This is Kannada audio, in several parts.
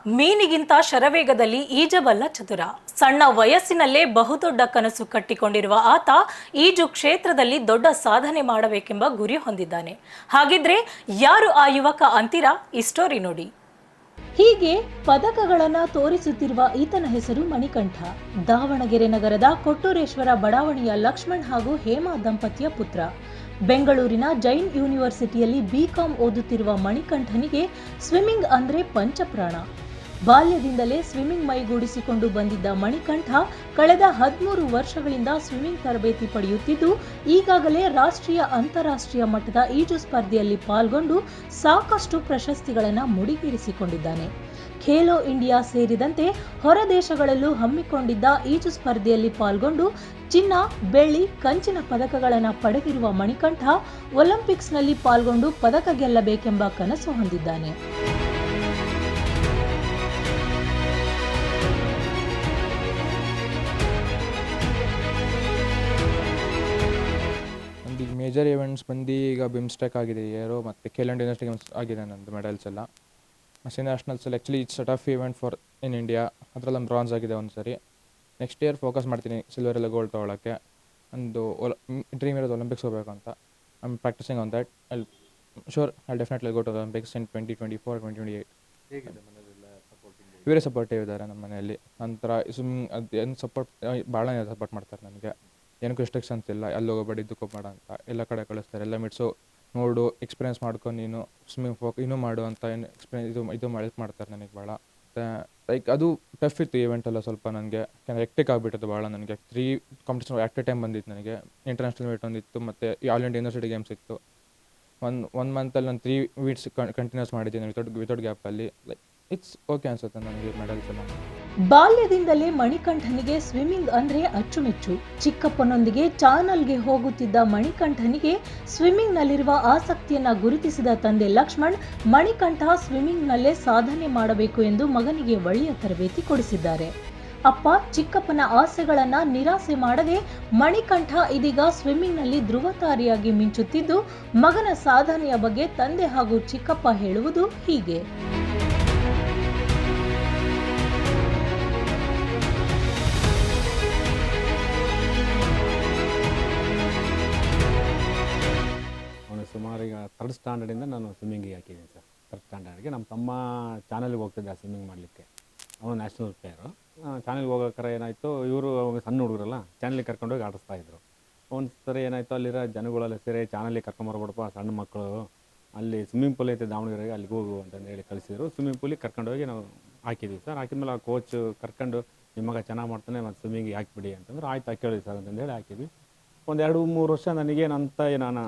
ಮೀನಿಗಿಂತ ಶರವೇಗದಲ್ಲಿ ಈಜಬಲ್ಲ ಚತುರ. ಸಣ್ಣ ವಯಸ್ಸಿನಲ್ಲೇ ಬಹುದೊಡ್ಡ ಕನಸು ಕಟ್ಟಿಕೊಂಡಿರುವ ಆತ ಈಜು ಕ್ಷೇತ್ರದಲ್ಲಿ ದೊಡ್ಡ ಸಾಧನೆ ಮಾಡಬೇಕೆಂಬ ಗುರಿ ಹೊಂದಿದ್ದಾನೆ. ಹಾಗಿದ್ರೆ ಯಾರು ಆ ಯುವಕ ಅಂತೀರಾ? ಈ ಸ್ಟೋರಿ ನೋಡಿ. ಹೀಗೆ ಪದಕಗಳನ್ನು ತೋರಿಸುತ್ತಿರುವ ಈತನ ಹೆಸರು ಮಣಿಕಂಠ. ದಾವಣಗೆರೆ ನಗರದ ಕೊಟ್ಟೂರೇಶ್ವರ ಬಡಾವಣೆಯ ಲಕ್ಷ್ಮಣ್ ಹಾಗೂ ಹೇಮಾ ದಂಪತಿಯ ಪುತ್ರ. ಬೆಂಗಳೂರಿನ ಜೈನ್ ಯೂನಿವರ್ಸಿಟಿಯಲ್ಲಿ ಬಿಕಾಂ ಓದುತ್ತಿರುವ ಮಣಿಕಂಠನಿಗೆ ಸ್ವಿಮ್ಮಿಂಗ್ ಅಂದ್ರೆ ಪಂಚಪ್ರಾಣ. ಬಾಲ್ಯದಿಂದಲೇ ಸ್ವಿಮ್ಮಿಂಗ್ ಮೈಗೂಡಿಸಿಕೊಂಡು ಬಂದಿದ್ದ ಮಣಿಕಂಠ ಕಳೆದ 13 ವರ್ಷಗಳಿಂದ ಸ್ವಿಮ್ಮಿಂಗ್ ತರಬೇತಿ ಪಡೆಯುತ್ತಿದ್ದು, ಈಗಾಗಲೇ ರಾಷ್ಟ್ರೀಯ ಅಂತಾರಾಷ್ಟ್ರೀಯ ಮಟ್ಟದ ಈಜು ಸ್ಪರ್ಧೆಯಲ್ಲಿ ಪಾಲ್ಗೊಂಡು ಸಾಕಷ್ಟು ಪ್ರಶಸ್ತಿಗಳನ್ನು ಮುಡಿಗೇರಿಸಿಕೊಂಡಿದ್ದಾನೆ. ಖೇಲೋ ಇಂಡಿಯಾ ಸೇರಿದಂತೆ ಹೊರ ದೇಶಗಳಲ್ಲೂ ಹಮ್ಮಿಕೊಂಡಿದ್ದ ಈಜು ಸ್ಪರ್ಧೆಯಲ್ಲಿ ಪಾಲ್ಗೊಂಡು ಚಿನ್ನ, ಬೆಳ್ಳಿ, ಕಂಚಿನ ಪದಕಗಳನ್ನು ಪಡೆದಿರುವ ಮಣಿಕಂಠ ಒಲಿಂಪಿಕ್ಸ್ನಲ್ಲಿ ಪಾಲ್ಗೊಂಡು ಪದಕ ಗೆಲ್ಲಬೇಕೆಂಬ ಕನಸು ಹೊಂದಿದ್ದಾನೆ. ಮೇಜರ್ ಇವೆಂಟ್ಸ್ ಬಂದು ಈಗ ಬಿಮ್ಸ್ಟೆಕ್ ಆಗಿದೆ, ಏರೋ ಮತ್ತು ಖೇಲೋ ಇಂಡಿಯಾ ಗೇಮ್ಸ್ ಆಗಿದೆ. ನಂದು ಮೆಡಲ್ಸ್ ಎಲ್ಲ ಮಸೀನ್ ನ್ಯಾಷನಲ್ಸಲ್ಲಿ actually it's a tough event for in India. ಅದರಲ್ಲಿ ನಮ್ಮ ಬ್ರಾನ್ಸ್ ಆಗಿದೆ ಒಂದು ಸರಿ. ನೆಕ್ಸ್ಟ್ ಇಯರ್ ಫೋಕಸ್ ಮಾಡ್ತೀನಿ ಸಿಲ್ವರ್ ಎಲ್ಲ ಗೋಲ್ಡ್ ತೊಗೊಳಕ್ಕೆ. ಒಂದು ಡ್ರೀಮ್ ಇರೋದು ಒಲಿಂಪಿಕ್ಸ್ ಹೋಗಬೇಕು ಅಂತ. I am practising on that. I definitely go to Olympics in 2024, 2028. ಇವರೇ ಸಪೋರ್ಟಿವ್ ಇದ್ದಾರೆ ನಮ್ಮ ಮನೆಯಲ್ಲಿ. ನಂತರ ಅದು ಏನು ಸಪೋರ್ಟ್ ಭಾಳ ಸಪೋರ್ಟ್ ಮಾಡ್ತಾರೆ ನನಗೆ. ಏನಕ್ಕೂ ರೆಸ್ಟ್ರಿಕ್ಷನ್ಸ್ ಇಲ್ಲ, ಅಲ್ಲಿ ಹೋಗಬೇಡ ಇದಕ್ಕೆ ಹೋಗಬೇಡ ಅಂತ ಎಲ್ಲ ಕಡೆ ಕಳಿಸ್ತಾರೆ. ಎಲ್ಲ ಮಿಡ್ಸು ನೋಡು, ಎಕ್ಸ್ಪೀರಿಯೆನ್ಸ್ ಮಾಡ್ಕೊಂಡು ನೀನು ಸ್ವಿಮ್ಮಿಂಗ್ ಇನ್ನೂ ಮಾಡು ಅಂತ ಏನು ಇದು ಹೆಲ್ಪ್ ಮಾಡ್ತಾರೆ ನನಗೆ ಭಾಳ. ಲೈಕ್ ಅದು ಟಫ್ ಇತ್ತು ಈವೆಂಟೆಲ್ಲ ಸ್ವಲ್ಪ ನನಗೆ, ಹೆಕ್ಟಿಕ್ ಆಗಿಬಿಟ್ಟಿತ್ತು ಭಾಳ ನನಗೆ. 3 ಕಾಂಪಿಟೇಷನ್ ಅಟ್ ಎ ಟೈಮ್ ಬಂದಿತ್ತು ನನಗೆ. ಇಂಟರ್ನ್ಯಾಷನಲ್ ಮೀಟ್ ಒಂದಿತ್ತು ಮತ್ತು ಆಲ್ ಇಂಡಿಯಾ ಯೂನಿವರ್ಸಿಟಿ ಗೇಮ್ಸ್ ಇತ್ತು. ಒನ್ ಮಂತಲ್ಲಿ ನಾನು 3 ವೀಕ್ಸ್ ಕಂಟಿನ್ಯೂಸ್ ಮಾಡಿದ್ದೀನಿ ವಿತೌಟ್ ಗ್ಯಾಪಲ್ಲಿ. ಲೈಕ್ ಇಟ್ಸ್ ಓಕೆ ಅನ್ಸುತ್ತೆ ನನಗೆ ಮೆಡಲ್ಸ್ ಎಲ್ಲ. ಬಾಲ್ಯದಿಂದಲೇ ಮಣಿಕಂಠನಿಗೆ ಸ್ವಿಮ್ಮಿಂಗ್ ಅಂದ್ರೆ ಅಚ್ಚುಮೆಚ್ಚು. ಚಿಕ್ಕಪ್ಪನೊಂದಿಗೆ ಚಾನಲ್ಗೆ ಹೋಗುತ್ತಿದ್ದ ಮಣಿಕಂಠನಿಗೆ ಸ್ವಿಮ್ಮಿಂಗ್ ನಲ್ಲಿರುವ ಆಸಕ್ತಿಯನ್ನ ಗುರುತಿಸಿದ ತಂದೆ ಲಕ್ಷ್ಮಣ್, ಮಣಿಕಂಠ ಸ್ವಿಮ್ಮಿಂಗ್ ನಲ್ಲೇ ಸಾಧನೆ ಮಾಡಬೇಕು ಎಂದು ಮಗನಿಗೆ ಒಳ್ಳೆಯ ತರಬೇತಿ ಕೊಡಿಸಿದ್ದಾರೆ. ಅಪ್ಪ ಚಿಕ್ಕಪ್ಪನ ಆಸೆಗಳನ್ನ ನಿರಾಸೆ ಮಾಡದೆ ಮಣಿಕಂಠ ಇದೀಗ ಸ್ವಿಮ್ಮಿಂಗ್ ನಲ್ಲಿ ಧ್ರುವತಾರಿಯಾಗಿ ಮಿಂಚುತ್ತಿದ್ದು, ಮಗನ ಸಾಧನೆಯ ಬಗ್ಗೆ ತಂದೆ ಹಾಗೂ ಚಿಕ್ಕಪ್ಪ ಹೇಳುವುದು ಹೀಗೆ. ಸುಮಾರು ಈಗ 3rd ಸ್ಟ್ಯಾಂಡರ್ಡಿಂದ ನಾನು ಸ್ವಿಮ್ಮಿಂಗಿಗೆ ಹಾಕಿದ್ದೀನಿ ಸರ್. 3rd ಸ್ಟ್ಯಾಂಡರ್ಡ್ಗೆ ನಮ್ಮ ತಮ್ಮ ಚಾನಲ್ಗೆ ಹೋಗ್ತಿದ್ದ ಸ್ವಿಮ್ಮಿಂಗ್ ಮಾಡಲಿಕ್ಕೆ. ಅವನು ನ್ಯಾಷನಲ್ ಪ್ಲೇಯರು. ಚಾನಲ್ಗೆ ಹೋಗೋಕ್ರೆ ಏನಾಯಿತು, ಇವರು ಸಣ್ಣ ಹುಡುಗರಲ್ಲ, ಚಾನಲಿಗೆ ಕರ್ಕೊಂಡೋಗಿ ಆಡಿಸ್ತಾಯಿದ್ರು. ಒಂದು ಸರಿ ಏನಾಯಿತು, ಅಲ್ಲಿರೋ ಜನಗಳೆಲ್ಲ ಸೇರಿ ಚಾನಲಿಗೆ ಕರ್ಕೊಂಬರ್ಬಿಡಪ್ಪ ಸಣ್ಣ ಮಕ್ಕಳು, ಅಲ್ಲಿ ಸ್ವಿಮ್ಮಿಂಗ್ ಪೂಲ್ ಐತೆ ದಾವಣಗೆರೆಗೆ, ಅಲ್ಲಿಗೆ ಹೋಗು ಅಂತಂದು ಹೇಳಿ ಕಳಿಸಿದ್ರು. ಸ್ವಿಮ್ಮಿಂಗ್ ಪೂಲಿಗೆ ಕರ್ಕೊಂಡೋಗಿ ನಾವು ಹಾಕಿದ್ವಿ ಸರ್. ಹಾಕಿದ್ಮೇಲೆ ಆ ಕೋಚ್ ಕರ್ಕೊಂಡು ನಿಮ್ಮ ಮಗ ಚೆನ್ನಾಗಿ ಮಾಡ್ತಾನೆ ಮತ್ತು ಸ್ವಿಮ್ಮಿಂಗಿಗೆ ಹಾಕಿಬಿಡಿ ಅಂತಂದ್ರೆ ಆಯ್ತು ಹಾಕೇಳಿ ಸರ್ ಅಂತಂದೇಳಿ ಹಾಕಿದ್ವಿ. ಒಂದು 2-3 ವರ್ಷ ನನಗೇನಂತ ನಾನು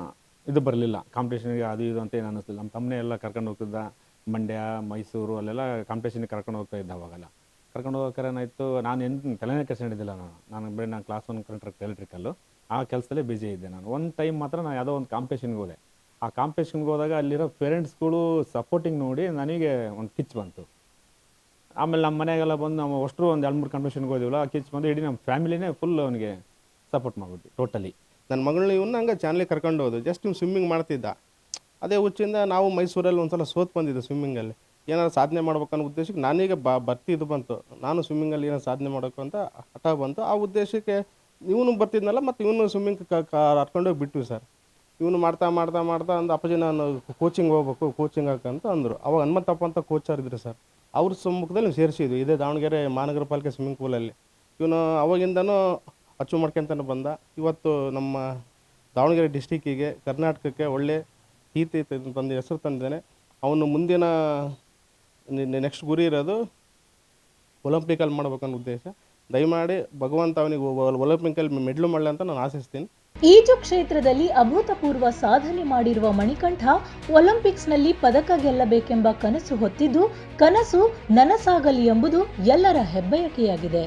ಇದು ಬರಲಿಲ್ಲ, ಕಾಂಪಿಟೇಷನ್ಗೆ ಅದು ಇದು ಅಂತ ಏನು ಅನ್ನಿಸ್ಲಿಲ್ಲ. ನಮ್ಮ ತಮ್ಮನೇ ಎಲ್ಲ ಕರ್ಕೊಂಡು ಹೋಗ್ತಿದ್ದ, ಮಂಡ್ಯ, ಮೈಸೂರು ಅಲ್ಲೆಲ್ಲ ಕಾಂಪಿಟೇಷನ್ಗೆ ಕರ್ಕೊಂಡು ಹೋಗ್ತಾ ಇದ್ದ. ಅವಾಗೆಲ್ಲ ಕರ್ಕೊಂಡು ಹೋಗೋಕ್ರೆ ಏನಾಯಿತು, ನಾನು ಏನು ತಲೆನೇ ಕೆಡ್ಸ್ಕೊಂಡಿದ್ದಿಲ್ಲ. ನಾನು ಬರೀ ನಾನು ಕ್ಲಾಸ್ 1 ಕಂಟ್ರಾಕ್ಟ್ ಎಲೆಕ್ಟ್ರಿಕಲ್ಲು ಆ ಕೆಲಸದಲ್ಲೇ ಬ್ಯುಸಿ ಇದ್ದೆ ನಾನು. ಒಂದು ಟೈಮ್ ಮಾತ್ರ ನಾನು ಯಾವುದೋ ಒಂದು ಕಾಂಪಿಟೇಷನ್ಗೆ ಹೋದೆ. ಆ ಕಾಂಪಿಟೇಷನ್ಗೆ ಹೋದಾಗ ಅಲ್ಲಿರೋ ಪೇರೆಂಟ್ಸ್ಗಳು ಸಪೋರ್ಟಿಂಗ್ ನೋಡಿ ನನಗೆ ಒಂದು ಕಿಚ್ ಬಂತು. ಆಮೇಲೆ ನಮ್ಮ ಮನೆಗೆಲ್ಲ ಬಂದು ನಾವು ಅಷ್ಟರು ಒಂದು 2-3 ಕಾಂಪಿಟೇಷನ್ಗೆ ಹೋದಿವಲ್ಲ, ಆ ಕಿಚ್ ಬಂದು ಇಡೀ ನಮ್ಮ ಫ್ಯಾಮಿಲಿನೇ ಫುಲ್ ಅವನಿಗೆ ಸಪೋರ್ಟ್ ಮಾಡಿಬಿಟ್ಟು ಟೋಟಲಿ. ನನ್ನ ಮಗಳನ್ನ ಇವನ್ನ ಹಂಗೆ ಚಾನಲಿಗೆ ಕರ್ಕೊಂಡು ಹೋದು. ಜಸ್ಟ್ ಇವ್ನು ಸ್ವಿಮ್ಮಿಂಗ್ ಮಾಡ್ತಿದ್ದ. ಅದೇ ಹುಚ್ಚಿಂದ ನಾವು ಮೈಸೂರಲ್ಲಿ ಒಂದು ಸಲ ಸೋತ್ ಬಂದಿದ್ದೆ ಸ್ವಿಮ್ಮಿಂಗಲ್ಲಿ. ಏನಾದ್ರು ಸಾಧನೆ ಮಾಡ್ಬೇಕನ್ನೋ ಉದ್ದೇಶಕ್ಕೆ ನಾನೀಗ ಬರ್ತಿದ್ದು ಬಂತು. ನಾನು ಸ್ವಿಮ್ಮಿಂಗಲ್ಲಿ ಏನೋ ಸಾಧನೆ ಮಾಡಬೇಕು ಅಂತ ಹಠ ಬಂತು. ಆ ಉದ್ದೇಶಕ್ಕೆ ಇವನು ಬರ್ತಿದ್ನಲ್ಲ, ಮತ್ತು ಇವನು ಸ್ವಿಮ್ಮಿಂಗ್ ಕರ್ಕೊಂಡೋಗಿ ಬಿಟ್ವಿ ಸರ್. ಇವನು ಮಾಡ್ತಾ ಮಾಡ್ತಾ ಮಾಡ್ತಾ ಒಂದು ಅಪ್ಪಾಜಿ ನಾನು ಕೋಚಿಂಗ್ ಹೋಗ್ಬೇಕು, ಕೋಚಿಂಗ್ ಹಾಕಂತ ಅಂದರು. ಅವಾಗ ಹನುಮಂತಪ್ಪ ಅಂತ ಕೋಚರ್ ಇದ್ರು ಸರ್. ಅವ್ರ ಸಮ್ಮುಖದಲ್ಲಿ ಸೇರಿಸಿದ್ವಿ ಇದೇ ದಾವಣಗೆರೆ ಮಹಾನಗರ ಪಾಲಿಕೆ ಸ್ವಿಮ್ಮಿಂಗ್ ಪೂಲಲ್ಲಿ. ಇವನು ಅವಾಗಿಂದನೂ ಅಚೀವ್ ಮಾಡ್ಕೊಂತಾನೆ ಬಂದ. ಇವತ್ತು ನಮ್ಮ ದಾವಣಗೆರೆ ಡಿಸ್ಟಿಕ್ಕಿಗೆ, ಕರ್ನಾಟಕಕ್ಕೆ ಒಳ್ಳೆ ಕೀರ್ತಿ ತಂದು ಹೆಸರು ತಂದಿದ್ದಾನೆ. ಅವನು ಮುಂದಿನ ನೆಕ್ಸ್ಟ್ ಗುರಿ ಇರೋದು ಒಲಿಂಪಿಕಲ್ಲಿ ಮಾಡ್ಬೇಕನ್ನೋ ಉದ್ದೇಶ. ದಯಮಾಡಿ ಭಗವಂತ ಅವನಿಗೆ ಒಲಿಂಪಿಕಲ್ಲಿ ಮೆಡ್ಲು ಮಾಡಲಿ ಅಂತ ನಾನು ಆಶಿಸ್ತೀನಿ. ಈಜು ಕ್ಷೇತ್ರದಲ್ಲಿ ಅಭೂತಪೂರ್ವ ಸಾಧನೆ ಮಾಡಿರುವ ಮಣಿಕಂಠ ಒಲಿಂಪಿಕ್ಸ್ನಲ್ಲಿ ಪದಕ ಗೆಲ್ಲಬೇಕೆಂಬ ಕನಸು ಹೊತ್ತಿದ್ದು, ಕನಸು ನನಸಾಗಲಿ ಎಂಬುದು ಎಲ್ಲರ ಹೆಬ್ಬಯಕೆಯಾಗಿದೆ.